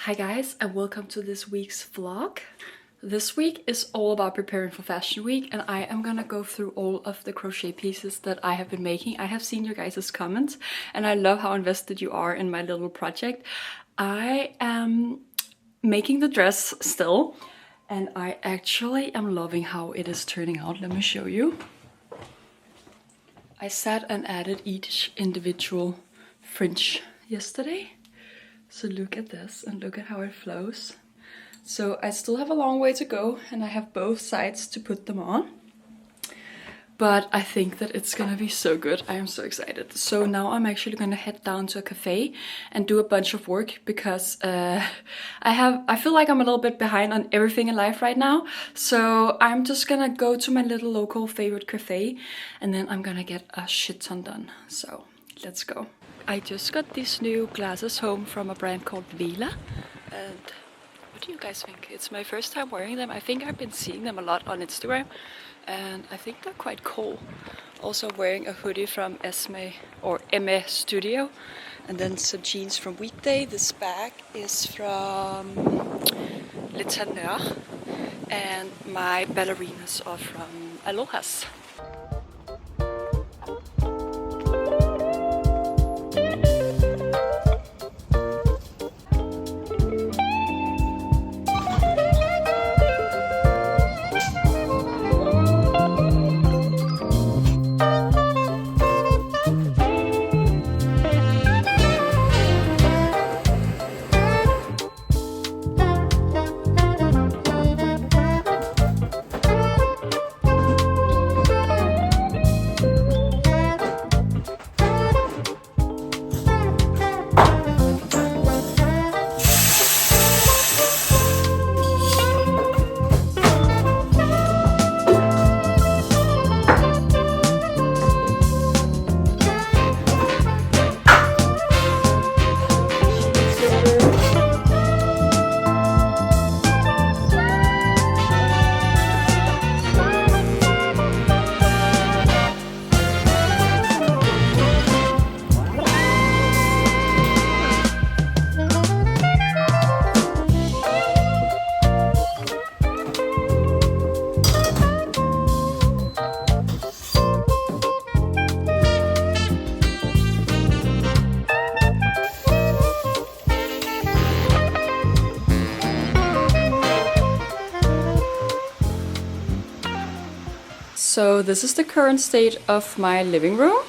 Hi guys, and welcome to this week's vlog. This week is all about preparing for Fashion Week, and I am gonna go through all of the crochet pieces that I have been making. I have seen your guys' comments and I love how invested you are in my little project. I am making the dress still, and I actually am loving how it is turning out. Let me show you. I sat and added each individual fringe yesterday. So look at this and look at how it flows. So I still have a long way to go and I have both sides to put them on. But I think that it's gonna be so good. I am so excited. So now I'm actually gonna head down to a cafe and do a bunch of work because I feel like I'm a little bit behind on everything in life right now. So I'm just gonna go to my little local favorite cafe and then I'm gonna get a shit ton done. So let's go. I just got these new glasses home from a brand called Vela, and what do you guys think? It's my first time wearing them. I think I've been seeing them a lot on Instagram, and I think they're quite cool. Also wearing a hoodie from Esme or Emme Studio, and then some jeans from Weekday. This bag is from Le Tanneur, and my ballerinas are from Aloha's. So this is the current state of my living room.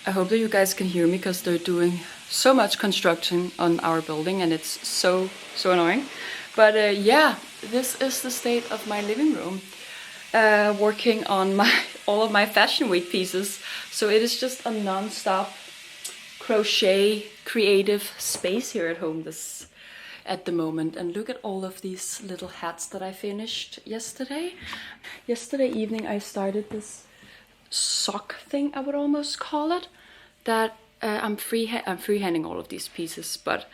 I hope that you guys can hear me because they're doing so much construction on our building and it's so annoying. But yeah, this is the state of my living room. Working on all of my Fashion Week pieces. So it is just a non-stop crochet creative space here at home at the moment. And look at all of these little hats that I finished yesterday. Yesterday evening I started this sock thing, I would almost call it, that I'm freehanding all of these pieces, but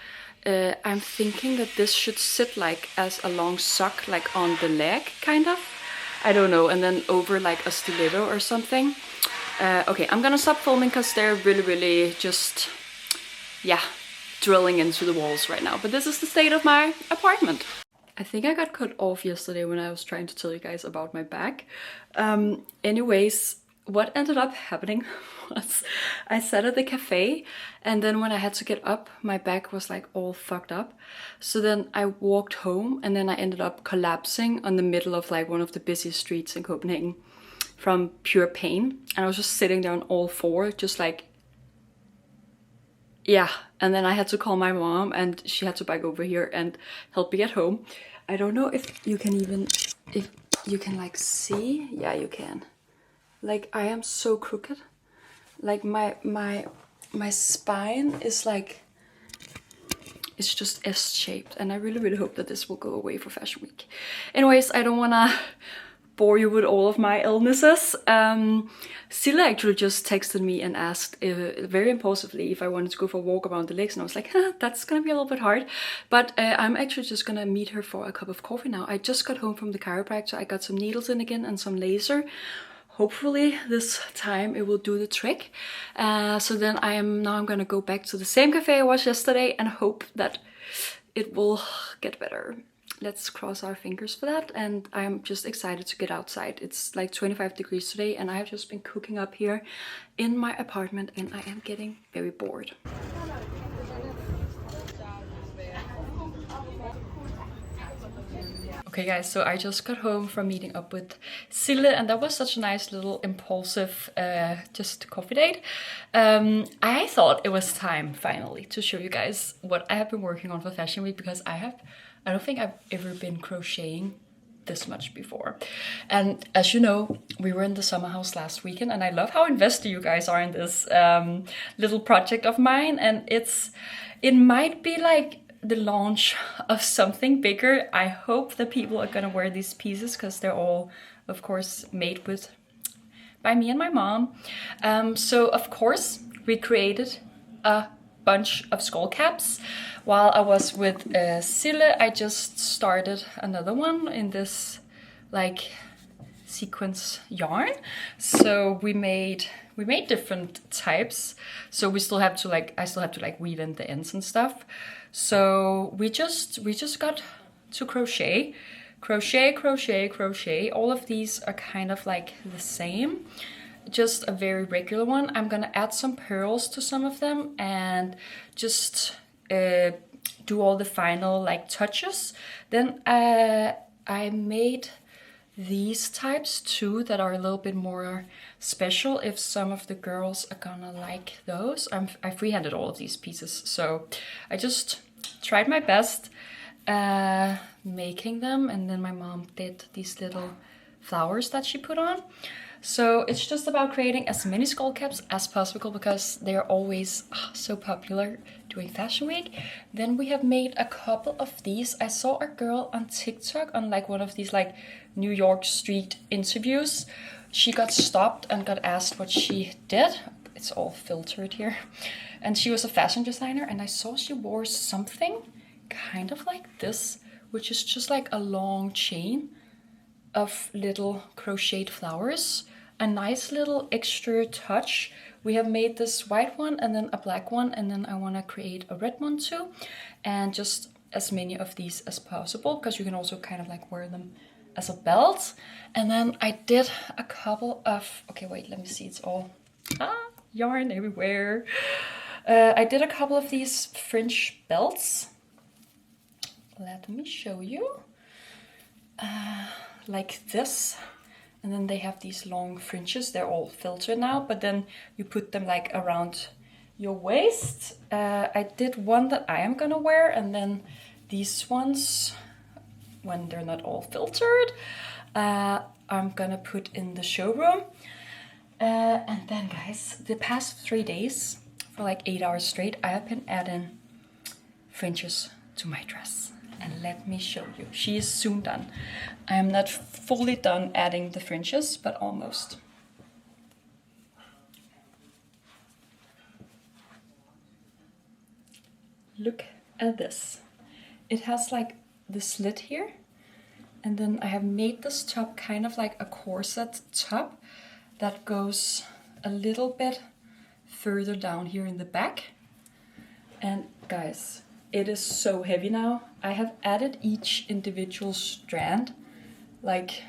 I'm thinking that this should sit like as a long sock, like on the leg kind of, I don't know, and then over like a stiletto or something. Okay, I'm gonna stop filming because they're really just, yeah, drilling into the walls right now. But this is the state of my apartment. I think I got cut off yesterday when I was trying to tell you guys about my back. Anyways, what ended up happening was I sat at the cafe, and then when I had to get up, my back was like all fucked up. So then I walked home, and then I ended up collapsing on the middle of like one of the busiest streets in Copenhagen from pure pain. And I was just sitting there on all four, just like, yeah, and then I had to call my mom and she had to bike over here and help me get home. I don't know if you can like see. Yeah, you can. Like I am so crooked. Like my spine is like, it's just S-shaped, and I really hope that this will go away for Fashion Week. Anyways, I don't wanna bore you with all of my illnesses. Silla actually just texted me and asked very impulsively if I wanted to go for a walk around the lakes, and I was like, that's gonna be a little bit hard. But I'm actually just gonna meet her for a cup of coffee now. I just got home from the chiropractor. I got some needles in again and some laser. hopefully this time it will do the trick. So then I'm gonna go back to the same cafe I was yesterday and hope that it will get better. Let's cross our fingers for that. And I'm just excited to get outside. It's like 25 degrees today and I have just been cooking up here in my apartment and I am getting very bored. Okay guys, so I just got home from meeting up with Sille and that was such a nice little impulsive just coffee date. I thought it was time finally to show you guys what I have been working on for Fashion Week, because I don't think I've ever been crocheting this much before. And as you know, we were in the summer house last weekend and I love how invested you guys are in this little project of mine, and it might be like the launch of something bigger. I hope that people are gonna wear these pieces because they're all, of course, made by me and my mom. So of course we created a bunch of skull caps. While I was with Sille, I just started another one in this like sequence yarn. So we made different types. So I still have to like weave in the ends and stuff. So we just got to crochet. All of these are kind of like the same, just a very regular one. I'm gonna add some pearls to some of them and just do all the final like touches. Then I made these types too that are a little bit more special if some of the girls are gonna like those. I freehanded all of these pieces, so I just tried my best making them, and then my mom did these little flowers that she put on. So it's just about creating as many skull caps as possible because they're always so popular during Fashion Week. Then we have made a couple of these. I saw a girl on TikTok on like one of these like New York street interviews. She got stopped and got asked what she did. It's all filtered here. And she was a fashion designer, and I saw she wore something kind of like this, which is just like a long chain of little crocheted flowers. A nice little extra touch. We have made this white one and then a black one, and then I want to create a red one too, and just as many of these as possible because you can also kind of like wear them as a belt. And then I did a couple of, okay wait, let me see, it's all yarn everywhere. I did a couple of these fringe belts. Let me show you. Like this. And then they have these long fringes. They're all filtered now, but then you put them like around your waist. I did one that I am gonna wear, and then these ones, when they're not all filtered, I'm gonna put in the showroom. And then guys, the past 3 days, for like 8 hours straight, I have been adding fringes to my dress. And let me show you. She is soon done. I am not fully done adding the fringes, but almost. Look at this. It has like the slit here. And then I have made this top kind of like a corset top that goes a little bit further down here in the back. And guys, it is so heavy now. I have added each individual strand like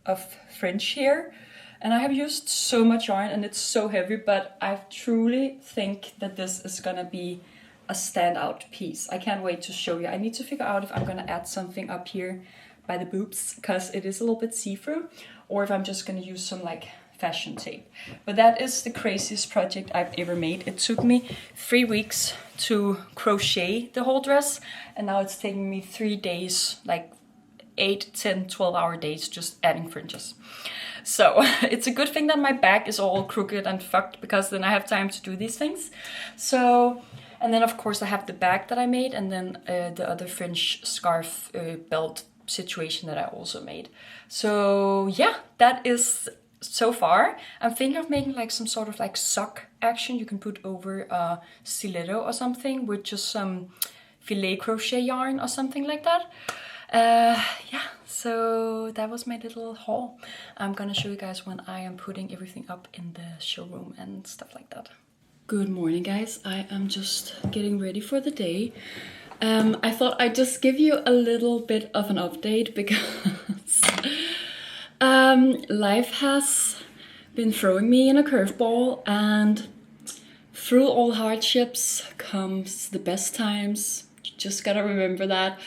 of fringe here, and I have used so much yarn and it's so heavy, but I truly think that this is gonna be a standout piece. I can't wait to show you. I need to figure out if I'm gonna add something up here by the boobs because it is a little bit see-through, or if I'm just gonna use some like fashion tape. But that is the craziest project I've ever made. It took me 3 weeks to crochet the whole dress, and now it's taking me 3 days, like 8, 10, 12-hour days just adding fringes. So it's a good thing that my back is all crooked and fucked, because then I have time to do these things. So, and then of course I have the bag that I made, and then the other fringe scarf belt situation that I also made. So yeah, that is so far. I'm thinking of making like some sort of like sock action you can put over a stiletto or something with just some filet crochet yarn or something like that. Yeah, so that was my little haul. I'm gonna show you guys when I am putting everything up in the showroom and stuff like that. Good morning, guys. I am just getting ready for the day. I thought I'd just give you a little bit of an update because life has been throwing me in a curveball, and through all hardships comes the best times. You just gotta remember that.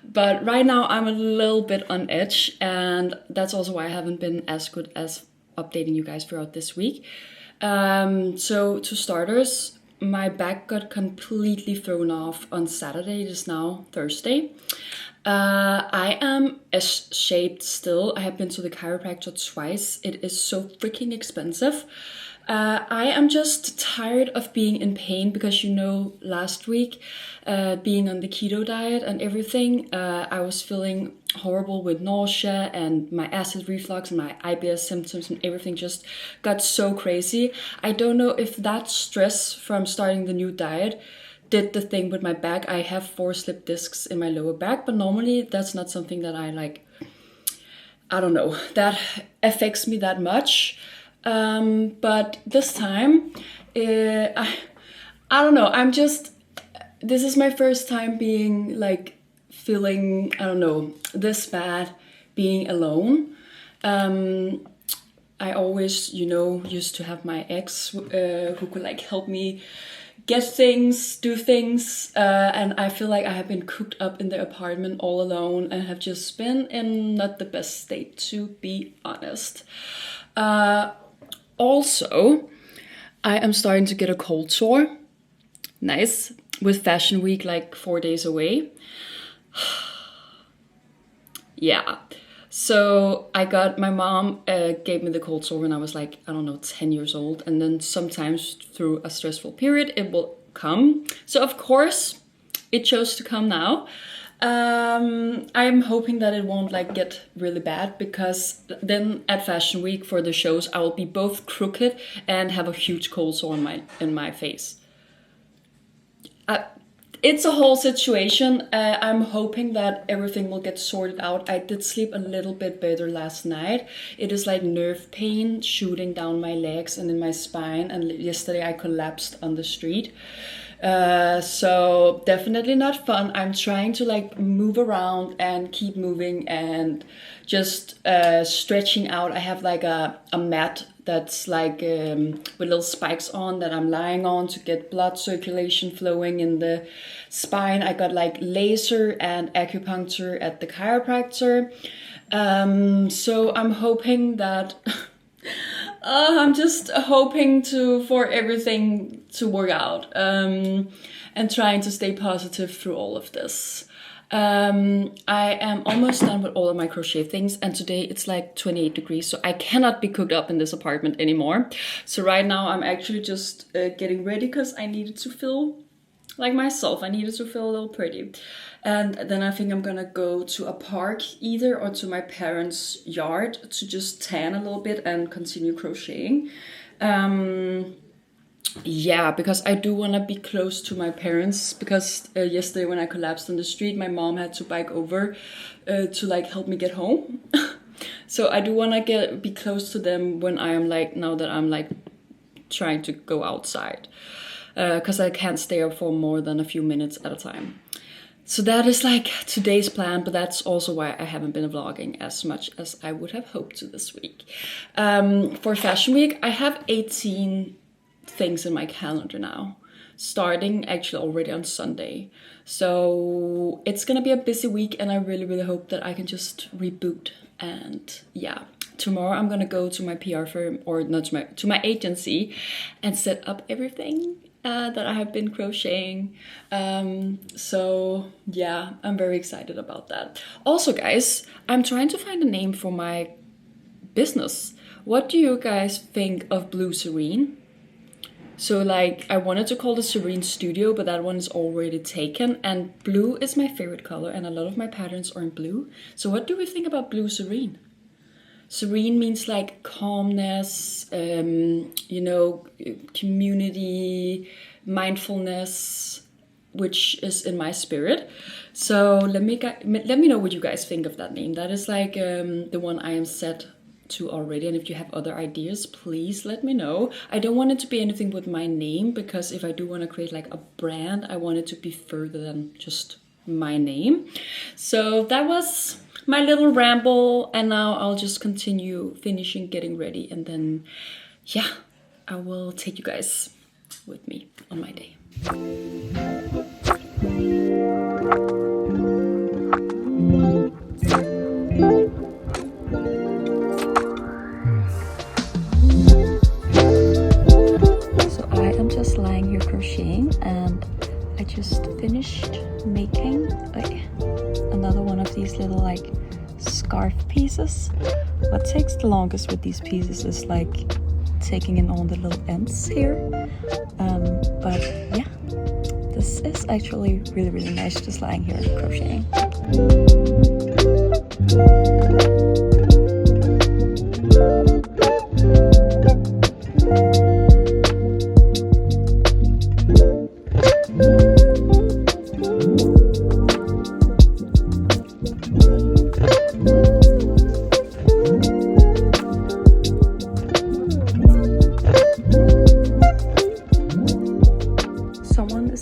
But right now I'm a little bit on edge, and that's also why I haven't been as good as updating you guys throughout this week. So to starters, my back got completely thrown off on Saturday. It is now Thursday. I am S-shaped still. I have been to the chiropractor twice. It is so freaking expensive. I am just tired of being in pain because, you know, last week, being on the keto diet and everything, I was feeling horrible with nausea and my acid reflux and my IBS symptoms and everything just got so crazy. I don't know if that stress from starting the new diet did the thing with my back. I have 4 slip discs in my lower back, but normally that's not something that I don't know, that affects me that much. But this time, I don't know, this is my first time being like feeling, I don't know, this bad being alone. I always, you know, used to have my ex who could like help me get things, do things, and I feel like I have been cooped up in the apartment all alone and have just been in not the best state, to be honest. Also, I am starting to get a cold sore. Nice. With Fashion Week like 4 days away. Yeah. So my mom gave me the cold sore when I was like, I don't know, 10 years old. And then sometimes through a stressful period, it will come. So of course, it chose to come now. I'm hoping that it won't like get really bad, because then at Fashion Week for the shows I will be both crooked and have a huge cold sore in my face. It's a whole situation. I'm hoping that everything will get sorted out. I did sleep a little bit better last night. It is like nerve pain shooting down my legs and in my spine, and yesterday I collapsed on the street. So definitely not fun. I'm trying to like move around and keep moving and just stretching out. I have like a mat that's like with little spikes on that I'm lying on to get blood circulation flowing in the spine. I got like laser and acupuncture at the chiropractor. So I'm hoping that I'm just hoping for everything to work out, and trying to stay positive through all of this. I am almost done with all of my crochet things, and today it's like 28 degrees, so I cannot be cooped up in this apartment anymore. So right now I'm actually just getting ready because I needed to feel like myself. I needed to feel a little pretty. And then I think I'm gonna go to a park either or to my parents' yard to just tan a little bit and continue crocheting. Yeah, because I do want to be close to my parents, because yesterday when I collapsed on the street, my mom had to bike over to like help me get home. So I do want to be close to them when I am like, now that I'm like trying to go outside, because I can't stay up for more than a few minutes at a time. So that is like today's plan, but that's also why I haven't been vlogging as much as I would have hoped to this week. For Fashion Week, I have 18 things in my calendar now, starting actually already on Sunday. So it's gonna be a busy week, and I really, really hope that I can just reboot. And yeah, tomorrow I'm gonna go to my PR firm, or not to my agency, and set up everything that I have been crocheting. So yeah, I'm very excited about that. Also guys, I'm trying to find a name for my business. What do you guys think of Blue Serene? So like, I wanted to call the Serene Studio, but that one is already taken, and blue is my favorite color, and a lot of my patterns are in blue. So what do we think about Blue Serene? Serene means like calmness, you know, community, mindfulness, which is in my spirit. So let me know what you guys think of that name. That is like the one I am set to already, and if you have other ideas, please let me know. I don't want it to be anything with my name, because if I do want to create like a brand, I want it to be further than just my name. So that was my little ramble, and now I'll just continue finishing getting ready, and then yeah, I will take you guys with me on my day. So I am just lying here crocheting, and I just finished making another one of these little like scarf pieces. What takes the longest with these pieces is like taking in all the little ends here, but yeah, this is actually really nice just lying here crocheting.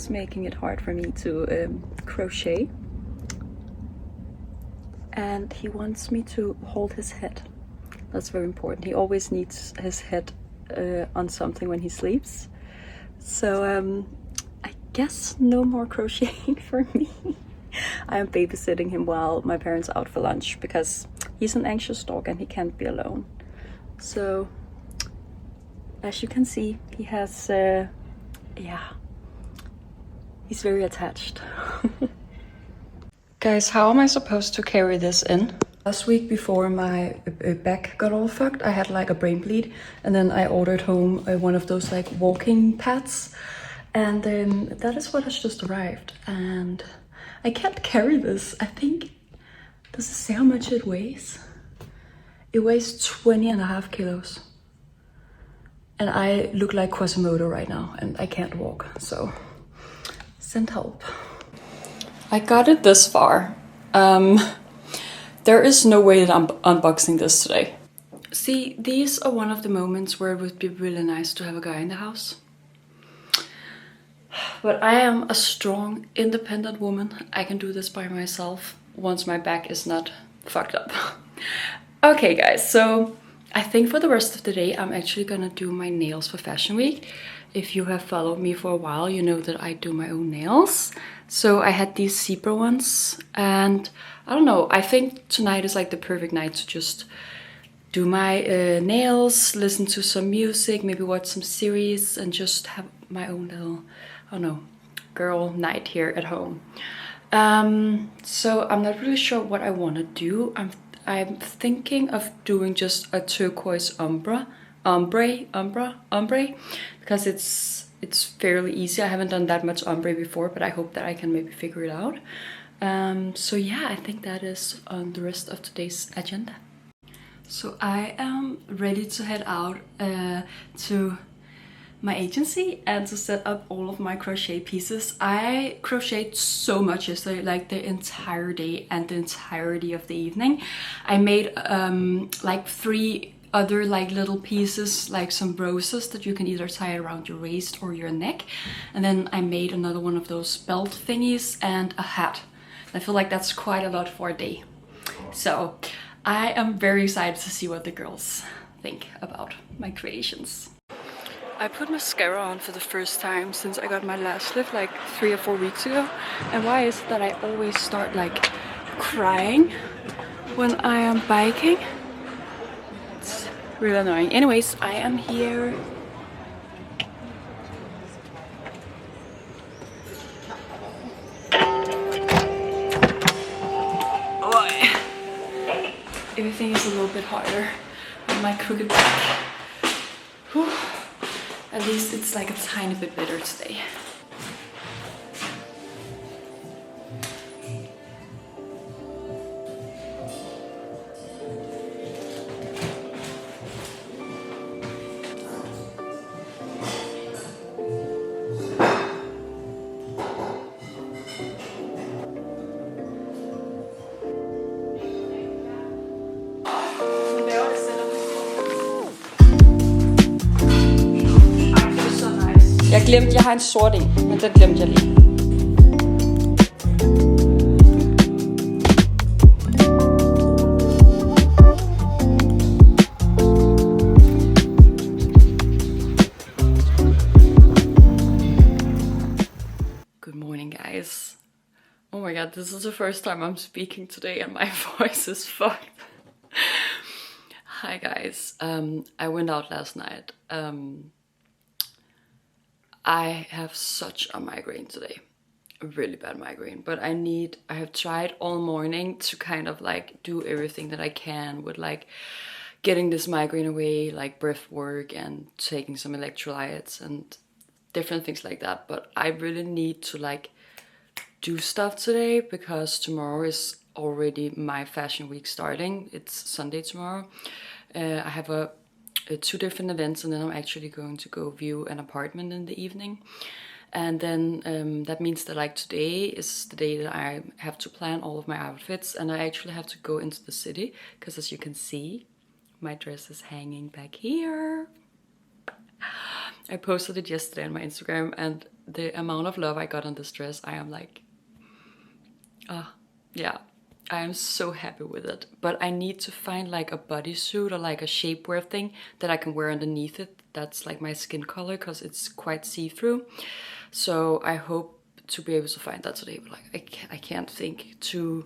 Making it hard for me to crochet, and he wants me to hold his head. That's very important. He always needs his head on something when he sleeps. So I guess no more crocheting for me. I am babysitting him while my parents are out for lunch, because he's an anxious dog and he can't be alone. So as you can see, he has yeah, he's very attached. Guys, how am I supposed to carry this in? Last week, before my back got all fucked, I had like a brain bleed, and then I ordered home one of those like walking pads, and that is what has just arrived, and I can't carry this. I think, does it say how much it weighs? It weighs 20.5 kilos. And I look like Quasimodo right now, and I can't walk, so send help. I got it this far. There is no way that I'm unboxing this today. See, these are one of the moments where it would be really nice to have a guy in the house. But I am a strong, independent woman. I can do this by myself once my back is not fucked up. Okay guys, so I think for the rest of the day, I'm actually gonna do my nails for Fashion Week. If you have followed me for a while, you know that I do my own nails. So I had these zebra ones, and I don't know, I think tonight is like the perfect night to just do my nails, listen to some music, maybe watch some series, and just have my own little, I don't know, girl night here at home. So I'm not really sure what I want to do. I'm thinking of doing just a turquoise ombre, because it's fairly easy. I haven't done that much ombre before, but I hope that I can maybe figure it out. So yeah, I think that is on the rest of today's agenda. So I am ready to head out to my agency and to set up all of my crochet pieces. I crocheted so much yesterday, like the entire day and the entirety of the evening. I made like 3 other like little pieces, like some roses that you can either tie around your waist or your neck, and then I made another one of those belt thingies and a hat. I feel like that's quite a lot for a day. So I am very excited to see what the girls think about my creations. I put mascara on for the first time since I got my lash lift like 3 or 4 weeks ago. And why is it that I always start like crying when I am biking? It's really annoying. Anyways, I am here. Oh, everything is a little bit harder on my crooked back. Whew. At least it's like a tiny bit better today. glemte, jeg har en sort en, men den glemte jeg lige. Good morning, guys. Oh my god, this is the first time I'm speaking today and my voice is fucked. Hi guys, I went out last night. I have such a migraine today, a really bad migraine, but I have tried all morning to kind of like do everything that I can with like getting this migraine away, like breath work and taking some electrolytes and different things like that. But I really need to like do stuff today because tomorrow is already my fashion week starting. It's Sunday tomorrow. I have two different events, and then I'm actually going to go view an apartment in the evening. And then that means that like today is the day that I have to plan all of my outfits, and I actually have to go into the city because, as you can see, my dress is hanging back here. I posted it yesterday on my Instagram, and the amount of love I got on this dress, I am like, yeah, I am so happy with it. But I need to find like a bodysuit or like a shapewear thing that I can wear underneath it. That's like my skin color because it's quite see-through. So I hope to be able to find that today. But like I can't think two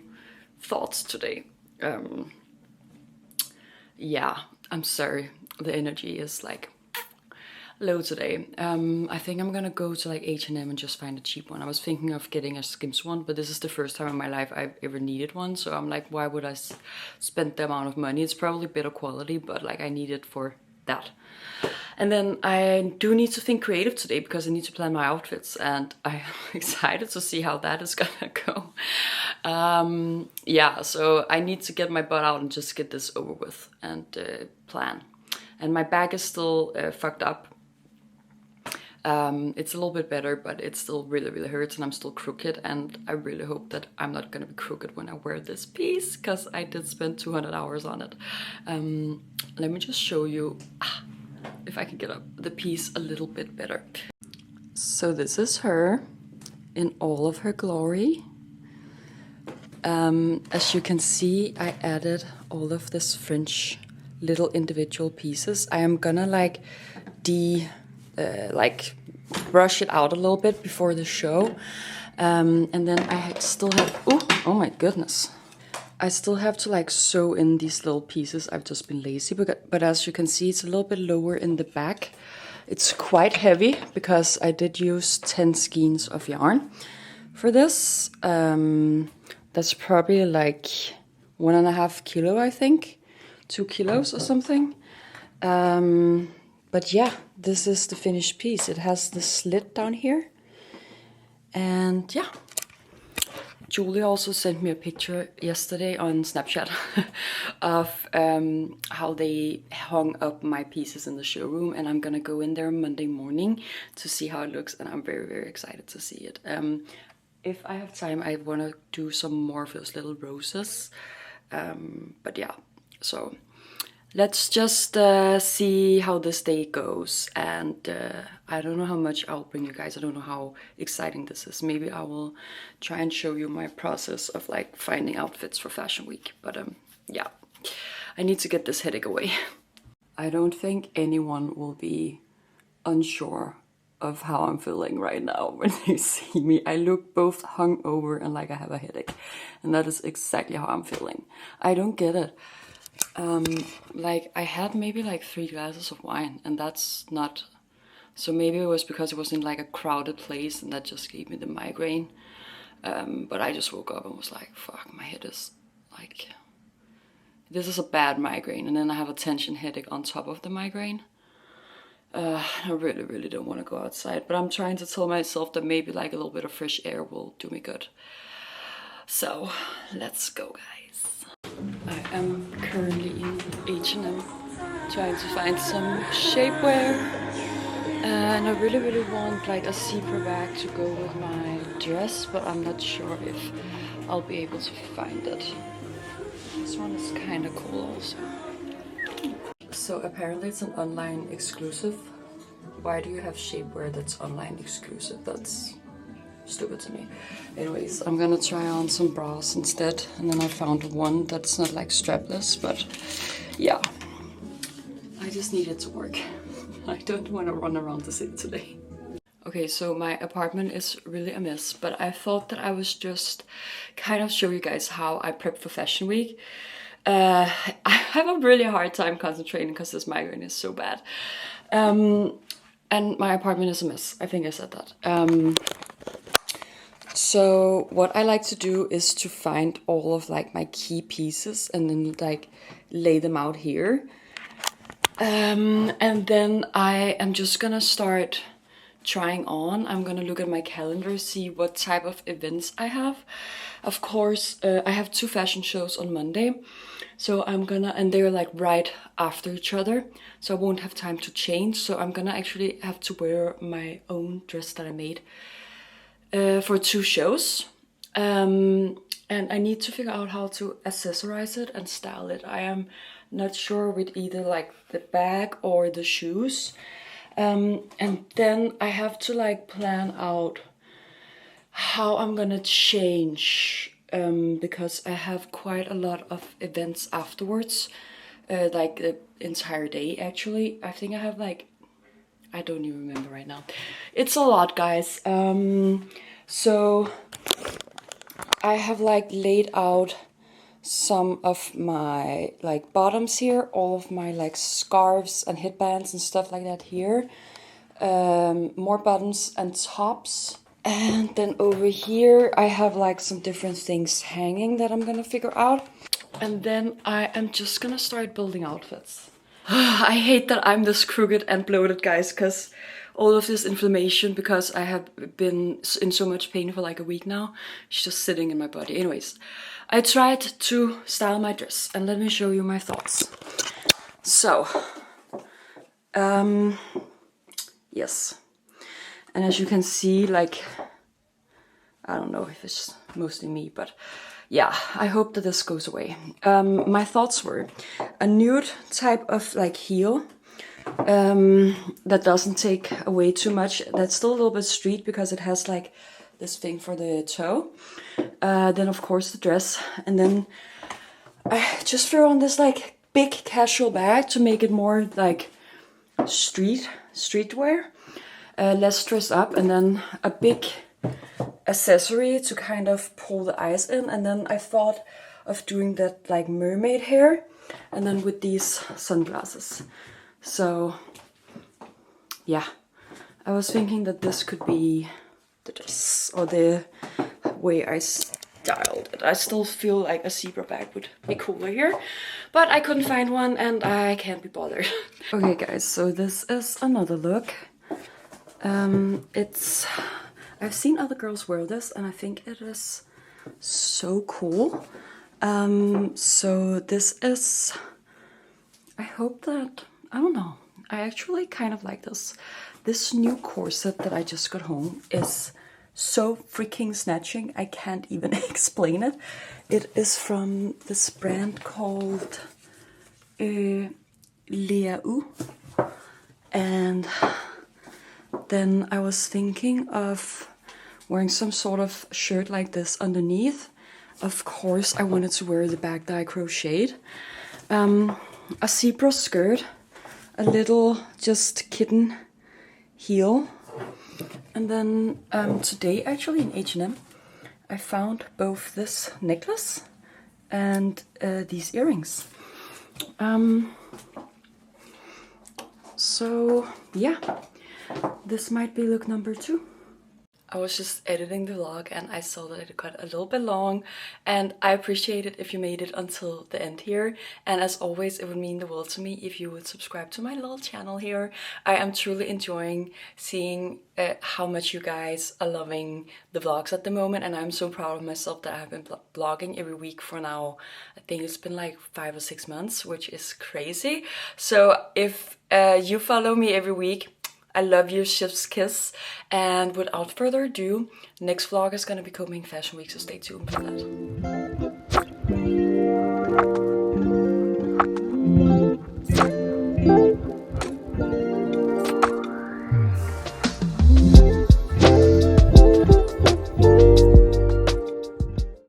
thoughts today. Yeah, I'm sorry. The energy is like low today. I think I'm gonna go to like H&M and just find a cheap one. I was thinking of getting a Skims one, but this is the first time in my life I've ever needed one. So I'm like, why would I spend the amount of money? It's probably better quality, but like I need it for that. And then I do need to think creative today because I need to plan my outfits, and I'm excited to see how that is gonna go. Yeah, so I need to get my butt out and just get this over with and plan. And my back is still fucked up. It's a little bit better, but it still really hurts, and I'm still crooked, and I really hope that I'm not gonna be crooked when I wear this piece because I did spend 200 hours on it. Let me just show you if I can get up the piece a little bit better. So this is her in all of her glory. As you can see, I added all of this French little individual pieces. I am gonna like brush it out a little bit before the show, and then I still have oh my goodness, I still have to like sew in these little pieces. I've just been lazy, but as you can see, it's a little bit lower in the back. It's quite heavy because I did use 10 skeins of yarn for this. That's probably like 1.5 kilos, I think, 2 kilos or something. But yeah, this is the finished piece. It has the slit down here. And yeah, Julie also sent me a picture yesterday on Snapchat of how they hung up my pieces in the showroom, and I'm gonna go in there Monday morning to see how it looks, and I'm very excited to see it. If I have time, I want to do some more of those little roses. But yeah, so let's just see how this day goes, and I don't know how much I'll bring you guys. I don't know how exciting this is. Maybe I will try and show you my process of like finding outfits for Fashion Week. But yeah, I need to get this headache away. I don't think anyone will be unsure of how I'm feeling right now when they see me. I look both hungover and like I have a headache, and that is exactly how I'm feeling. I don't get it. Like I had maybe like 3 glasses of wine, and that's not, so maybe it was because it was in like a crowded place and that just gave me the migraine. But I just woke up and was like, fuck, my head is like, this is a bad migraine, and then I have a tension headache on top of the migraine. I really don't want to go outside, but I'm trying to tell myself that maybe like a little bit of fresh air will do me good. So let's go, guys. I am currently in H&M trying to find some shapewear, and I really want like a zebra bag to go with my dress, but I'm not sure if I'll be able to find it. This one is kind of cool also. So apparently it's an online exclusive, Why do you have shapewear that's online exclusive? That's stupid to me. Anyways, I'm gonna try on some bras instead, and then I found one that's not like strapless, but yeah, I just need it to work. I don't want to run around the city today. Okay, so my apartment is really a mess, but I thought that I was just kind of show you guys how I prep for Fashion Week. I have a really hard time concentrating because this migraine is so bad. And my apartment is a mess. I think I said that. So what I like to do is to find all of like my key pieces and then like lay them out here. And then I am just gonna start trying on. I'm gonna look at my calendar, see what type of events I have. Of course, I have 2 fashion shows on Monday. So I'm gonna, and they're like right after each other. So I won't have time to change. So I'm gonna actually have to wear my own dress that I made for 2 shows. And I need to figure out how to accessorize it and style it. I am not sure with either like the bag or the shoes. And then I have to like plan out how I'm gonna change, because I have quite a lot of events afterwards, like the entire day actually. I think I have like, I don't even remember right now. It's a lot, guys. So I have like laid out some of my like bottoms here, all of my like scarves and headbands and stuff like that here. More bottoms and tops. And then over here I have like some different things hanging that I'm gonna figure out. And then I am just gonna start building outfits. I hate that I'm this crooked and bloated, guys, because all of this inflammation, because I have been in so much pain for like a week now, it's just sitting in my body. Anyways, I tried to style my dress and let me show you my thoughts. So, yes. And as you can see, like, I don't know if it's mostly me, but yeah, I hope that this goes away. My thoughts were a nude type of like heel that doesn't take away too much. That's still a little bit street because it has like this thing for the toe. Then of course the dress, and then I just throw on this like big casual bag to make it more like streetwear. Less dressed up, and then a big accessory to kind of pull the eyes in. And then I thought of doing that like mermaid hair, and then with these sunglasses. So yeah, I was thinking that this could be the dress or the way I styled it. I still feel like a zebra bag would be cooler here, but I couldn't find one and I can't be bothered. Okay guys, so this is another look. I've seen other girls wear this and I think it is so cool. So this is, I hope that, I don't know, I actually kind of like this. This new corset that I just got home is so freaking snatching, I can't even explain it. It is from this brand called Hiiii, and then I was thinking of wearing some sort of shirt like this underneath. Of course, I wanted to wear the bag that I crocheted. A zebra skirt, a little just kitten heel. And then today, actually in H&M, I found both this necklace and these earrings. So yeah. This might be look number 2. I was just editing the vlog and I saw that it got a little bit long, and I appreciate it if you made it until the end here. And as always, it would mean the world to me if you would subscribe to my little channel here. I am truly enjoying seeing how much you guys are loving the vlogs at the moment, and I'm so proud of myself that I have been vlogging every week for now. I think it's been like 5 or 6 months, which is crazy. So if you follow me every week, I love you, chef's kiss. And without further ado, next vlog is gonna be Copenhagen Fashion Week, so stay tuned for that.